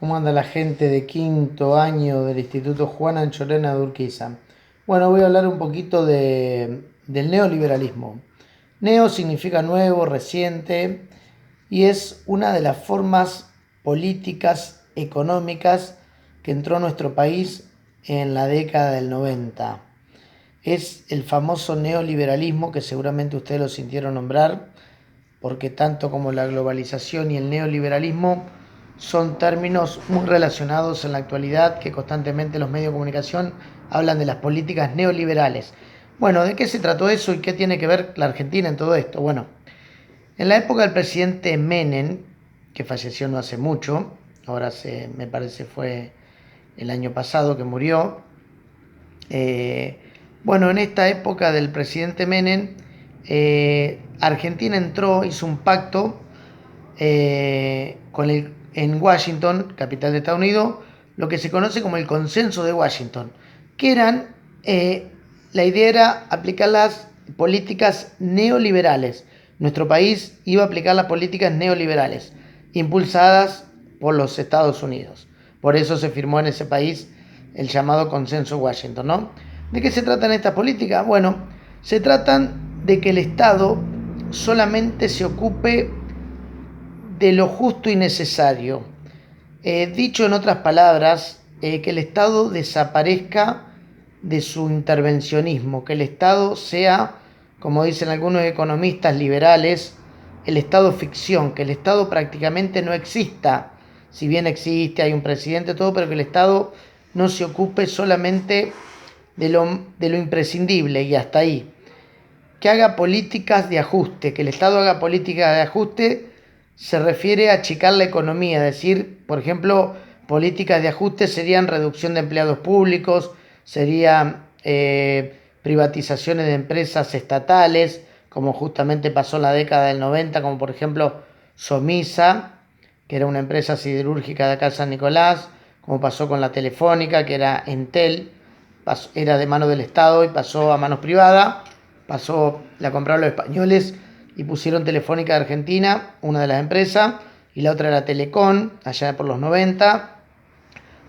¿Cómo anda la gente de quinto año del Instituto Juan Anchorena de Urquiza? Bueno, voy a hablar un poquito del neoliberalismo. Neo significa nuevo, reciente, y es una de las formas políticas, económicas que entró a nuestro país en la década del 90. Es el famoso neoliberalismo que seguramente ustedes lo sintieron nombrar, porque tanto como la globalización y el neoliberalismo son términos muy relacionados en la actualidad, que constantemente los medios de comunicación hablan de las políticas neoliberales. Bueno, ¿de qué se trató eso y qué tiene que ver la Argentina en todo esto? Bueno, en la época del presidente Menem, que falleció no hace mucho, me parece fue el año pasado que murió. Bueno, en esta época del presidente Menem, Argentina hizo un pacto en Washington, capital de Estados Unidos, lo que se conoce como el Consenso de Washington, que la idea era aplicar las políticas neoliberales. Nuestro país iba a aplicar las políticas neoliberales, impulsadas por los Estados Unidos. Por eso se firmó en ese país el llamado Consenso Washington, ¿no? ¿De qué se tratan estas políticas? Bueno, se tratan de que el Estado solamente se ocupe de lo justo y necesario. Dicho en otras palabras, que el Estado desaparezca de su intervencionismo, que el Estado sea, como dicen algunos economistas liberales, el Estado ficción, que el Estado prácticamente no exista. Si bien existe, hay un presidente, todo, pero que el Estado no se ocupe solamente de lo imprescindible y hasta ahí. Que haga políticas de ajuste, que el Estado haga políticas de ajuste, se refiere a achicar la economía, es decir, por ejemplo, políticas de ajuste serían reducción de empleados públicos, serían privatizaciones de empresas estatales, como justamente pasó en la década del 90, como por ejemplo Somisa, que era una empresa siderúrgica de acá de San Nicolás, como pasó con la Telefónica, que era Entel, era de manos del Estado y pasó a manos privadas, la compraron los españoles y pusieron Telefónica de Argentina, una de las empresas, y la otra era Telecom, allá por los 90.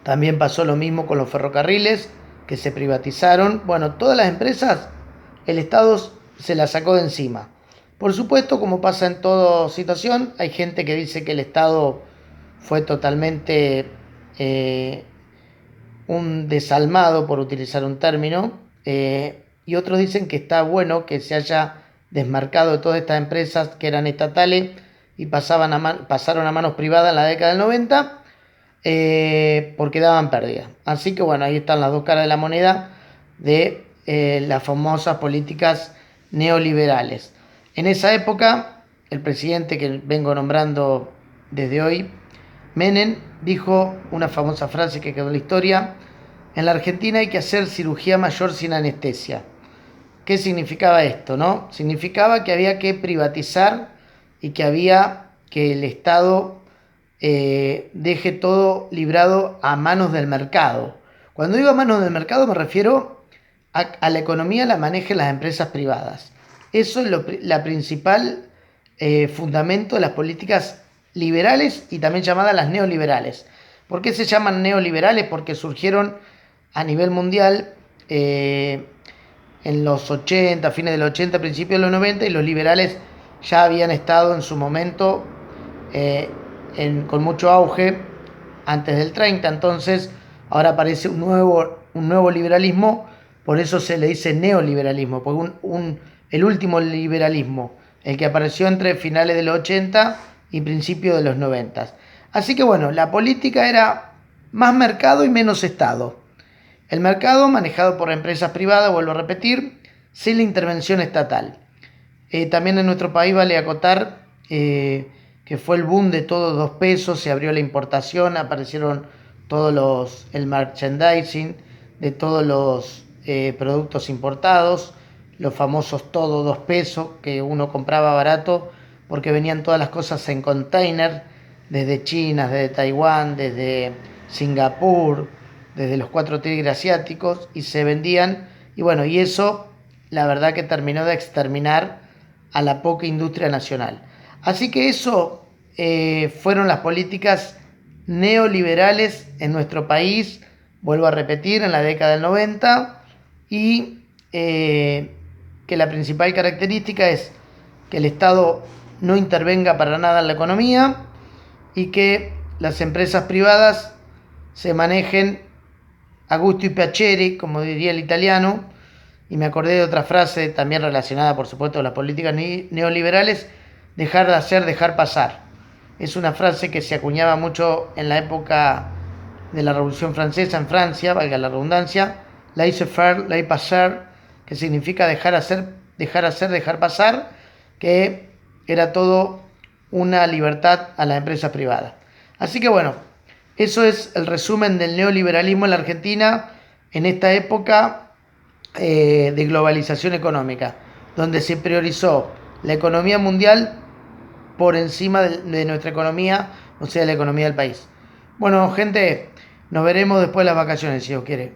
También pasó lo mismo con los ferrocarriles, que se privatizaron. Bueno, todas las empresas, el Estado se las sacó de encima. Por supuesto, como pasa en toda situación, hay gente que dice que el Estado fue totalmente un desalmado, por utilizar un término, y otros dicen que está bueno que se haya desmarcado de todas estas empresas que eran estatales y pasaron a manos privadas en la década del 90, porque daban pérdida. Así que bueno, ahí están las dos caras de la moneda de las famosas políticas neoliberales. En esa época, el presidente que vengo nombrando desde hoy, Menem, dijo una famosa frase que quedó en la historia: en la Argentina hay que hacer cirugía mayor sin anestesia. ¿Qué significaba esto, no? Significaba que había que privatizar y que había que el Estado deje todo librado a manos del mercado. Cuando digo a manos del mercado me refiero a la economía la manejen las empresas privadas. Eso es la principal fundamento de las políticas liberales y también llamadas las neoliberales. ¿Por qué se llaman neoliberales? Porque surgieron a nivel mundial en los 80, fines de los 80, principios de los 90, y los liberales ya habían estado en su momento con mucho auge antes del 30. Entonces ahora aparece un nuevo liberalismo, por eso se le dice neoliberalismo, porque el último liberalismo, el que apareció entre finales de los 80 y principios de los 90. Así que bueno, la política era más mercado y menos Estado. El mercado manejado por empresas privadas, vuelvo a repetir, sin la intervención estatal. También en nuestro país vale acotar que fue el boom de todos 2 pesos, se abrió la importación, aparecieron el merchandising de todos los productos importados, los famosos todo 2 pesos, que uno compraba barato porque venían todas las cosas en container, desde China, desde Taiwán, desde Singapur, desde los 4 tigres asiáticos, y se vendían, y bueno, y eso la verdad que terminó de exterminar a la poca industria nacional. Así que eso fueron las políticas neoliberales en nuestro país, vuelvo a repetir, en la década del 90, y que la principal característica es que el Estado no intervenga para nada en la economía y que las empresas privadas se manejen a gusto y piacere, como diría el italiano, y me acordé de otra frase también relacionada, por supuesto, con las políticas neoliberales: dejar de hacer, dejar pasar. Es una frase que se acuñaba mucho en la época de la Revolución Francesa en Francia, valga la redundancia, laissez-faire, laissez-passer, que significa dejar hacer, dejar pasar, que era todo una libertad a la empresa privada. Así que bueno, eso es el resumen del neoliberalismo en la Argentina en esta época de globalización económica, donde se priorizó la economía mundial por encima de nuestra economía, o sea, la economía del país. Bueno, gente, nos veremos después de las vacaciones, si Dios quiere.